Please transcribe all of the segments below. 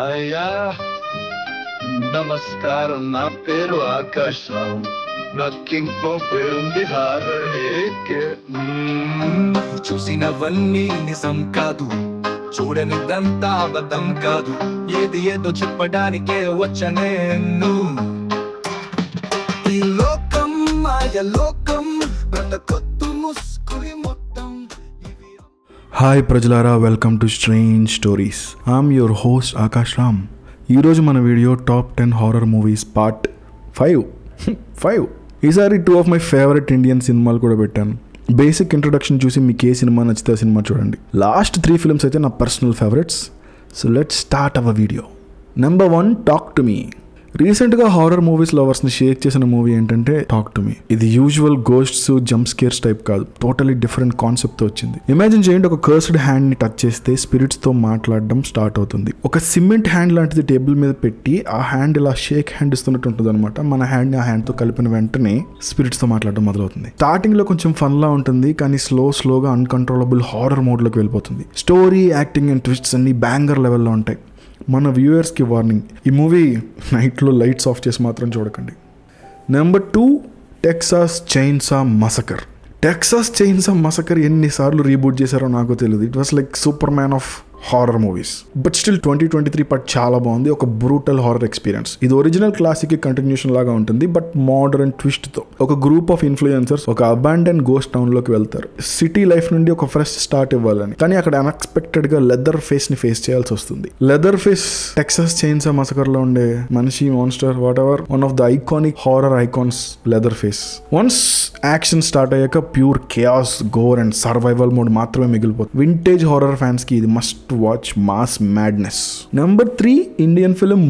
అయ్యా నమస్కారం, నా పేరు ఆకాష్ రావు, ఇంకో పేరుంది చూసినవన్నీ నిజం కాదు, చూడనిదంతా అబద్ధం కాదు, ఏది ఏదో చెప్పడానికే వచ్చనేను. ఈ లోకం మాయ లోకం, బ్రతకొద్దు ముస్కురి మొత్తం. హాయ్ ప్రజలారా, welcome to strange stories. I'm your host Akash Ram. ఈరోజు మన video top 10 horror movies part 5. ఈసారి 2 ఆఫ్ మై ఫేవరెట్ ఇండియన్ సినిమాలు కూడా పెట్టాను. బేసిక్ ఇంట్రొడక్షన్ చూసి మీకు ఏ సినిమా నచ్చితే ఆ సినిమా చూడండి. లాస్ట్ 3 ఫిల్మ్స్ అయితే నా personal favourites. So let's start our video. Number 1, talk to me. రీసెంట్గా హారర్ మూవీస్ లవర్స్ని షేక్ చేసిన మూవీ ఏంటంటే టాక్ టు మీ. ఇది usual ghosts jump scares type కాదు, టోటలీ డిఫరెంట్ కాన్సెప్ట్తో వచ్చింది. ఇమాజిన్ చేయండి, ఒక కర్స్డ్ హ్యాండ్ని టచ్ చేస్తే స్పిరిట్స్తో మాట్లాడడం స్టార్ట్ అవుతుంది. ఒక సిమెంట్ హ్యాండ్ లాంటిది టేబుల్ మీద పెట్టి ఆ హ్యాండ్ ఇలా షేక్ హ్యాండ్ ఇస్తున్నట్టు ఉంటుంది అనమాట. మన హ్యాండ్ని ఆ హ్యాండ్తో కలిపిన వెంటనే స్పిరిట్స్తో మాట్లాడడం మొదలవుతుంది. స్టార్టింగ్లో కొంచెం ఫన్లా ఉంటుంది, కానీ స్లోగా అన్కంట్రోలబుల్ హారర్ మోడ్లోకి వెళ్ళిపోతుంది. స్టోరీ, యాక్టింగ్ అండ్ ట్విస్ట్స్ అన్ని బ్యాంగర్ లెవెల్లో ఉంటాయి. మన వ్యూయర్స్కి వార్నింగ్, ఈ మూవీ నైట్లో లైట్స్ ఆఫ్ చేసి మాత్రం చూడకండి. Number 2, Texas చైన్సా మసకర్. టెక్సాస్ చైన్సా మసకర్ ఎన్నిసార్లు రీబూట్ చేశారో నాకు తెలియదు. It was like super man of horror movies. But still 2023 part చాలా బాగుంది. ఒక బ్రూటల్ హారర్ ఎక్స్పీరియన్స్. ఇది ఒరిజినల్ క్లాసిక్ కంటిన్యూషన్ లాగా ఉంటుంది, బట్ మోడర్న్ ట్విస్ట్తో. ఒక గ్రూప్ ఆఫ్ ఇన్ఫ్లుయెన్సర్స్ ఒక అబాండన్ గోస్ట్ టౌన్లోకి వెళ్తారు, సిటీ లైఫ్ నుండి ఒక ఫ్రెష్ స్టార్ట్ ఇవ్వాలని. కానీ అక్కడ అన్ఎక్స్పెక్టెడ్గా లెదర్ ఫేస్ని ఫేస్ చేయాల్సి వస్తుంది. లెదర్ ఫేస్ టెక్సాస్ చైన్సా మసకర్లో ఉండే మనిషి, monster, whatever, one of the iconic horror icons Leather Face. Once action start అయ్యాక pure chaos, gore and survival mode మాత్రమే మిగిలిపోతుంది. వింటేజ్ హారర్ ఫ్యాన్స్కి ఇది must watch mass madness. Number 3, Indian film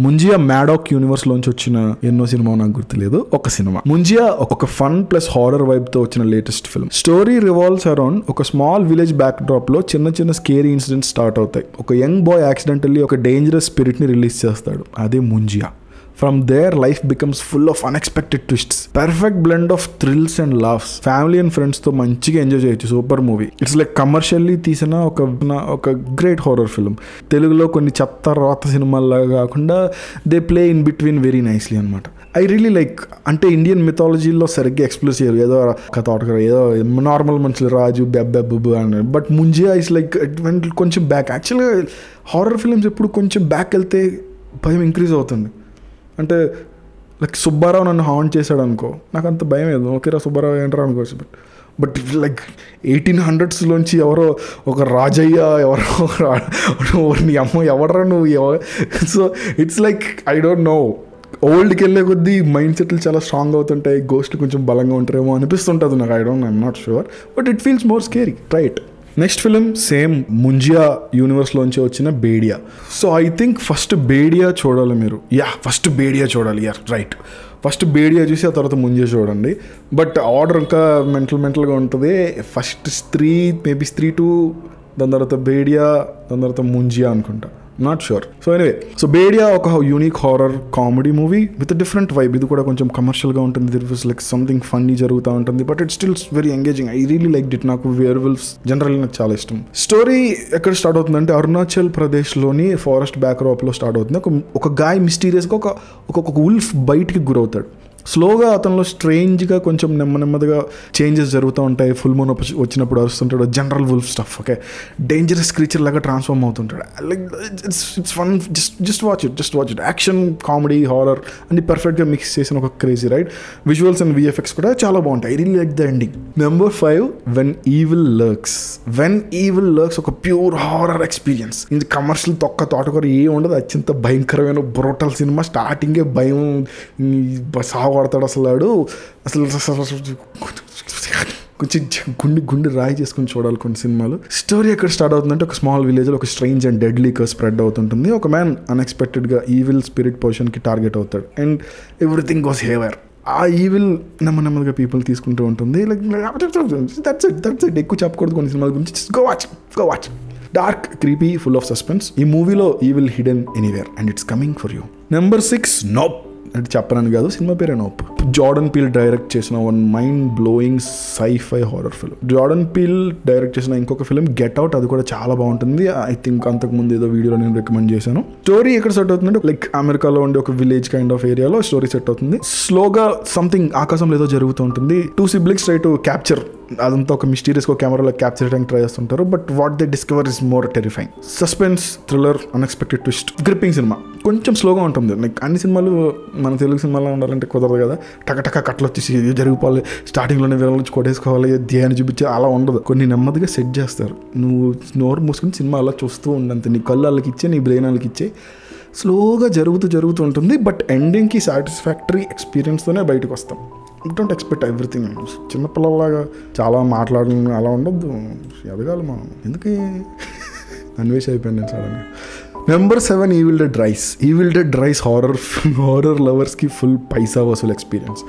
Munjya Maddock universe లోంచి వచ్చిన ఎన్నో cinema నాకు గుర్తులేదు, ఒక సినిమా. ముంజియా ఒక ఫన్ ప్లస్ హారర్ వైబ్ తో వచ్చిన latest film. Story revolves around ఒక స్మాల్ విలేజ్ బ్యాక్ డ్రాప్ లో చిన్న స్కేరీ ఇన్సిడెంట్స్ స్టార్ట్ అవుతాయి. ఒక యంగ్ బాయ్ యాక్సిడెంటల్లీ ఒక డేంజరస్ స్పిరిట్ ని రిలీజ్ చేస్తాడు, అదే Munjya. From there, life becomes full of unexpected twists. Perfect blend of thrills and laughs. Family and friends తో మంచిగా ఎంజాయ్ చేయొచ్చు. Super movie. It's like commercially తీసిన ఒక గ్రేట్ హారర్ ఫిల్మ్. తెలుగులో కొన్ని చెత్త రాత సినిమాల్లాగా కాకుండా they play in between very nicely అనమాట. ఐ రియలీ లైక్, అంటే ఇండియన్ మిథాలజీలో సరిగ్గా ఎక్స్ప్లోర్ చేయరు. ఏదో తోటకర, ఏదో నార్మల్ మనుషులు, రాజు బెబ్బెబ్బు అని. బట్ ముంజియా ఇస్ లైక్ కొంచెం బ్యాక్. యాక్చువల్గా హారర్ ఫిల్మ్స్ ఎప్పుడు కొంచెం బ్యాక్ వెళ్తే భయం ఇంక్రీజ్ అవుతుంది. అంటే లైక్ సుబ్బారావు నన్ను హాంట్ చేశాడు అనుకో, నాకు అంత భయం లేదు. ఓకేరా సుబ్బారావు ఏంట్రా అనుకోవచ్చు. బట్ లైక్ 1800s ఎవరో ఒక రాజయ్య, ఎవరో నీ అమ్మ ఎవడరా నువ్వు. So it's like I don't know, ఓల్డ్కి వెళ్ళే కొద్దీ మైండ్ సెట్లు చాలా స్ట్రాంగ్ అవుతుంటాయి, గోస్ట్లు కొంచెం బలంగా ఉంటారేమో అనిపిస్తుంటుంది నాకు. I'm not sure, but it feels more scary. Try it. Next film same Munjya యూనివర్స్లోంచి వచ్చిన Bhediya. So I think first Bhediya చూడాలి మీరు. ఫస్ట్ బేడియా చూడాలి. రైట్, ఫస్ట్ బేడియా చూసి ఆ తర్వాత ముంజియా చూడండి. బట్ ఆర్డర్ ఇంకా మెంటల్గా ఉంటుంది. ఫస్ట్ స్త్రీ, మేబీ స్త్రీ 2, దాని తర్వాత బేడియా, దాని తర్వాత ముంజియా అనుకుంటా, not sure. So anyway, so Bhediya ఒక unique horror comedy movie with different vibe. ఇది కూడా కొంచెం కమర్షియల్గా ఉంటుంది. That was like something funny జరుగుతూ ఉంటుంది, but it still very engaging. I really like it. నాకు వేర్వెల్వ్స్ జనరల్లీ నాకు చాలా ఇష్టం. స్టోరీ ఎక్కడ స్టార్ట్ అవుతుందంటే అరుణాచల్ ప్రదేశ్లోని ఫారెస్ట్ బ్యాక్ డ్రాప్లో స్టార్ట్ అవుతుంది. ఒక గాయ్ మిస్టీరియస్గా ఒక ఉల్ఫ్ బయటికి గురవుతాడు. స్లోగా అతనిలో స్ట్రేంజ్గా కొంచెం నెమ్మదిగా చేంజెస్ జరుగుతూ ఉంటాయి. ఫుల్ మూన్ వచ్చినప్పుడు అరుస్తుంటాడు, general wolf stuff. Okay, dangerous creature లాగా ట్రాన్స్ఫార్మ్ అవుతుంటాడు. Like it's fun. Just watch it. Action, comedy, horror అన్ని పర్ఫెక్ట్గా మిక్స్ చేసిన ఒక crazy ride. Visuals and VFX కూడా చాలా బాగుంటాయి. I really like the ending. Number 5, When Evil Lurks. ఒక ప్యూర్ హారర్ ఎక్స్పీరియన్స్. ఇది కమర్షియల్ తోటకూర ఏ ఉండదు, అత్యంత భయంకరమైన బ్రూటల్ సినిమా. స్టార్టింగే భయం పడతాడు అసలు కొంచెం గుండె రాయి చేసుకుని చూడాలి కొన్ని సినిమాలు. స్టోరీ ఎక్కడ స్టార్ట్ అవుతుందంటే ఒక స్మాల్ విలేజ్లో ఒక strange and deadly curse spread అవుతుంటుంది. ఒక మ్యాన్ అన్ఎక్స్పెక్టెడ్గా ఈవిల్ స్పిరిట్ పొజిషన్కి టార్గెట్ అవుతాడు అండ్ ఎవ్రీథింగ్ గోస్ హేవర్. ఆ ఈవిల్ నెమ్మదిగా పీపుల్ తీసుకుంటూ ఉంటుంది. Like that's it. ఎక్కువ చెప్పకూడదు కొన్ని సినిమాల గురించి. Go watch. Dark, creepy, full of suspense. ఈ మూవీలో evil hidden anywhere and it's coming for you. Number 6, నోప్. అంటే చెప్పనని కాదు, సినిమా పేరే నోప్. జార్డన్ పీల్ డైరెక్ట్ చేసిన one mind blowing sci-fi horror film. Jordan peel direct చేసిన ఇంకొక ఫిల్మ్ గెట్ అవుట్, అది కూడా చాలా బాగుంటుంది. ఐ థింక్ అంతకుముందు ఏదో వీడియోలో నేను రికమెండ్ చేశాను. స్టోరీ ఎక్కడ సెట్ అవుతుందంటే లైక్ అమెరికాలో ఉండే ఒక విలేజ్ కైండ్ ఆఫ్ ఏరియాలో స్టోరీ సెట్ అవుతుంది. స్లోగా సంథింగ్ ఆకాశంలో ఏదో జరుగుతూ ఉంటుంది. 2 siblings ట్రై టు క్యాప్చర్, అదంతా ఒక మిస్టీరియస్గా కెమెరాలో క్యాప్చర్ చేయడానికి ట్రై చేస్తుంటారు. But what they discover is more terrifying. Suspense, thriller, unexpected twist, gripping సినిమా. కొంచెం స్లోగా ఉంటుంది. లైక్ అన్ని సినిమాలు మన తెలుగు సినిమాలో ఉండాలంటే కుదరదు కదా, టకటక కట్లు వచ్చేసి జరిగిపోవాలి, స్టార్టింగ్లోనే వీళ్ళ నుంచి కొట్టేసుకోవాలి, ధ్యానం చూపించి అలా ఉండదు. కొన్ని నెమ్మదిగా సెట్ చేస్తారు. నువ్వు నోరు మూసుకుని సినిమా అలా చూస్తూ ఉండంతే, నీ కళ్ళు వాళ్ళకి ఇచ్చే, నీ బ్రెయిన్ వాళ్ళకి ఇచ్చే, స్లోగా జరుగుతూ ఉంటుంది. బట్ ఎండింగ్కి సాటిస్ఫాక్టరీ ఎక్స్పీరియన్స్తోనే బయటకు వస్తాం. Don't expect everything. చిన్నపిల్లలాగా చాలా మాట్లాడడం అలా ఉండొద్దు, ఎదగాలి మనం. ఎందుకు అన్వేష్ అయిపోయాను నేను సడన్గా. Number 7 Evil Dead Rise. Evil Dead Rise horror లవర్స్కి ఫుల్ పైసా వసూలు ఎక్స్పీరియన్స్.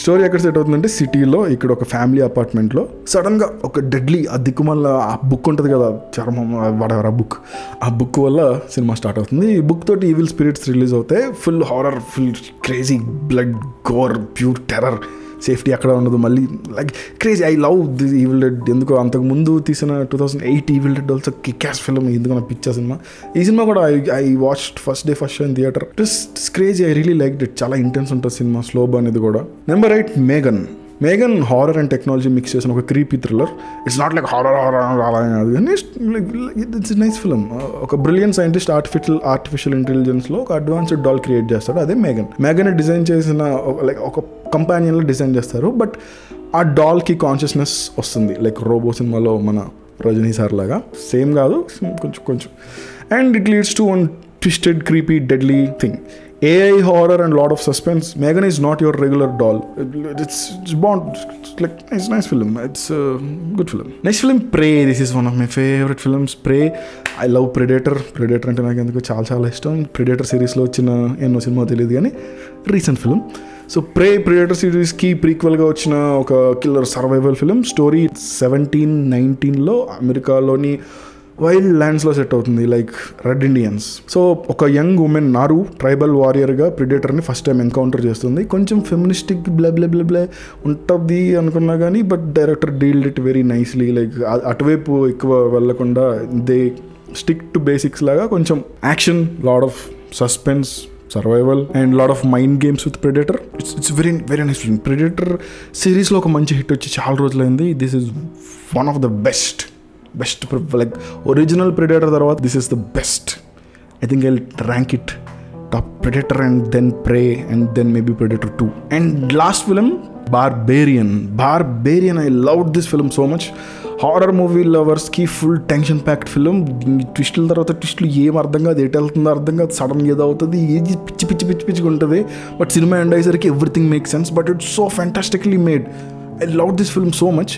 స్టోరీ ఎక్కడ సెట్ అవుతుందంటే సిటీలో, ఇక్కడ ఒక ఫ్యామిలీ అపార్ట్మెంట్లో సడన్గా ఒక డెడ్లీ ఆ దిక్కుమల్ల ఆ బుక్ ఉంటుంది కదా, చర్మం వాడెవర్ ఆ బుక్ వల్ల సినిమా స్టార్ట్ అవుతుంది. ఈ బుక్ తోటి ఈవిల్ స్పిరిట్స్ రిలీజ్ అవుతాయి. Full horror, full crazy, blood, gore, pure terror. Safety అక్కడ ఉండదు. మళ్ళీ like crazy. I love the Evil Dead. ఎందుకో అంతకు ముందు తీసిన 2008 Evil Dead also kick ass film. ఎందుకు నా పిక్చర్ సినిమా. ఈ సినిమా కూడా I watched first show in theatre. It's crazy. I really like it. చాలా ఇంటెన్స్ ఉంటుంది సినిమా, స్లో అనేది కూడా. Number 8 Megan horror and technology mix చేసిన ఒక creepy thriller. It's not like horror అలా కాదు, కానీ ఇట్స్ నైస్ ఫిల్మ్. ఒక బ్రిలియంట్ సైంటిస్ట్ ఆర్టిఫిషియల్ ఇంటెలిజెన్స్లో ఒక అడ్వాన్స్డ్ డాల్ క్రియేట్ చేస్తాడు. అదే మేగన్ డిజైన్ చేసిన లైక్ ఒక కంపానియన్లో డిజైన్ చేస్తారు. బట్ ఆ డాల్కి కాన్షియస్నెస్ వస్తుంది, లైక్ రోబో సినిమాలో మన రజనీ సార్ లాగా. సేమ్ కాదు, కొంచెం. And it leads to one twisted, creepy, deadly thing. AI horror and lot of suspense. Megan is not your regular doll. It's Bond. It's like nice film. It's a good film. Next film, Prey. This is one of my favorite films. Prey. I love Predator. Predator అంటే నాకు ఎందుకు చాలా ఇష్టం. Predator సిరీస్లో వచ్చిన ఎన్నో cinema తెలియదు కానీ రీసెంట్ ఫిల్మ్. సో Predator సిరీస్కి ప్రీక్వెల్గా వచ్చిన ఒక కిల్లర్ సర్వైవల్ ఫిల్మ్. స్టోరీ 1719లో అమెరికాలోని వైల్డ్ ల్యాండ్స్లో సెట్ అవుతుంది, లైక్ రెడ్ ఇండియన్స్. సో ఒక యంగ్ ఉమెన్ నారు ట్రైబల్ వారియర్గా ప్రిడేటర్ని ఫస్ట్ టైం ఎన్కౌంటర్ చేస్తుంది. కొంచెం ఫెమినిస్టిక్ బ్లే ఉంటుంది అనుకున్నా కానీ, but director dealt it very nicely. Like అటువైపు ఎక్కువ వెళ్ళకుండా దే స్టిక్ టు బేసిక్స్ లాగా, కొంచెం action, lot of suspense, survival and lot of mind games with predator. It's very nice film. Predator సిరీస్లో ఒక మంచి హిట్ వచ్చి చాలా రోజులైంది. This is one of the best like original Predator తర్వాత this is the best. I think I rank it top. Predator and then Prey and then maybe Predator 2. And last film Barbarian. I loved this film so much. Horror movie లవర్స్కి full tension packed film. ట్విస్టుల తర్వాత ట్విస్టులు ఏం అర్థం కాదు, ఎటు వెళ్తుందో అర్థం కాదు, సడన్ ఏదో అవుతుంది, ఏది పిచ్చిగా ఉంటుంది. బట్ సినిమా ఎండ్ అయ్యేసరికి everything make sense. But it's so fantastically made. I love this film so much.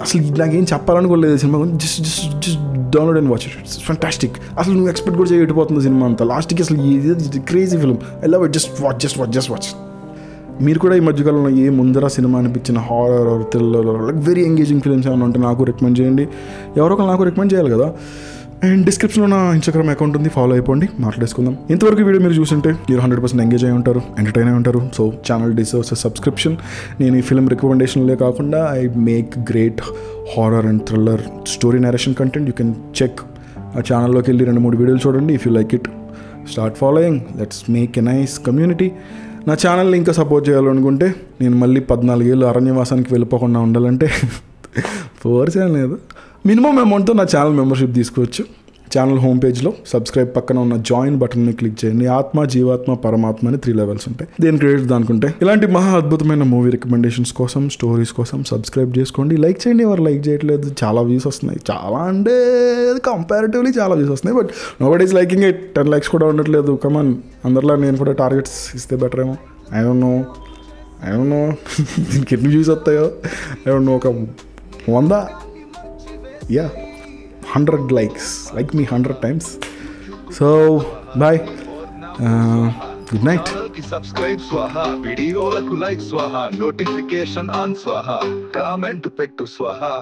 అసలు నాకేం చెప్పాలనుకోలేదు సినిమా. Just download and watch it. It's fantastic. అసలు నువ్వు ఎక్స్పెక్ట్ కూడా చేయకపోతుంది సినిమా అంతా. లాస్ట్కి అసలు crazy film. I love it. Just watch. మీరు కూడా ఈ మధ్యకాలంలో ఏ ముందర సినిమా అనిపించిన horror or thriller like very engaging films ఏమైనా ఉంటే నాకు రికమెండ్ చేయండి. ఎవరో ఒకరు నాకు రికమెండ్ చేయాలి కదా. అండ్ డిస్క్రిప్షన్లో నా ఇన్స్టాగ్రామ్ అకౌంట్ ఉంది, ఫాలో అయిపోండి, మాట్లాడేసుకుందాం. ఇంతవరకు వీడియో మీరు చూస్తుంటే మీరు 100% ఎంగేజ్ అయి ఉంటారు, ఎంటర్టైన్ అయి ఉంటారు. So channel deserves subscription. నేను ఈ ఫిల్మ్ రికమెండేషన్లే కాకుండా I make great horror and thriller story narration content. You can check ఆ ఛానల్లోకి వెళ్ళి 2-3 వీడియోలు చూడండి. If you like it, start following. Let's make a nice community. నా ఛానల్ని ఇంకా సపోర్ట్ చేయాలనుకుంటే, నేను మళ్ళీ 14 ఏళ్ళు అరణ్యవాసానికి వెళ్ళిపోకుండా ఉండాలంటే ఫోర్స్ ఏం లేదు, మినిమం అమౌంట్తో నా ఛానల్ మెంబర్షిప్ తీసుకోవచ్చు. ఛానల్ హోమ్ పేజ్లో సబ్స్క్రైబ్ పక్కన ఉన్న జాయిన్ బటన్ని క్లిక్ చేయండి. ఆత్మ, జీవాత్మ, పరమాత్మ అని 3 లెవెల్స్ ఉంటాయి. దేని క్రెడిట్ దానుకుంటే. ఇలాంటి మహా అద్భుతమైన మూవీ రికమెండేషన్స్ కోసం, స్టోరీస్ కోసం సబ్స్క్రైబ్ చేసుకోండి. లైక్ చేయండి. ఎవరు లైక్ చేయట్లేదు. చాలా వ్యూస్ వస్తున్నాయి, చాలా అంటే కంపారిటివ్లీ చాలా వ్యూస్ వస్తున్నాయి. But nobody is liking it. 10 likes కూడా ఉండట్లేదు. కమాన్, అందరిలా నేను కూడా టార్గెట్స్ ఇస్తే బెటర్ ఏమో. ఐ డోంట్ నో దీనికి ఎన్ని వ్యూస్ వస్తాయో. ఐ డోంట్ నో, ఒక 100, 100 likes. Like me 100 times. So bye. Good night. Subscribe swaha, video like swaha, notification on swaha, comment pettu swaha.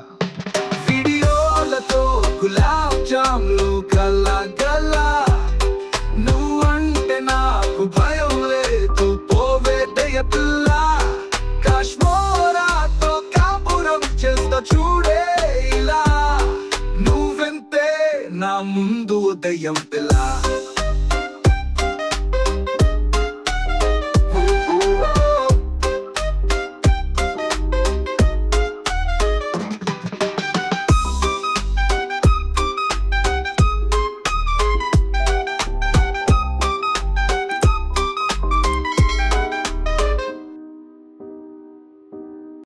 Video lato gulab jamlu kala gala, nu ante naaku bhayam ledu. నా ముందు ఉదయం పిల్ల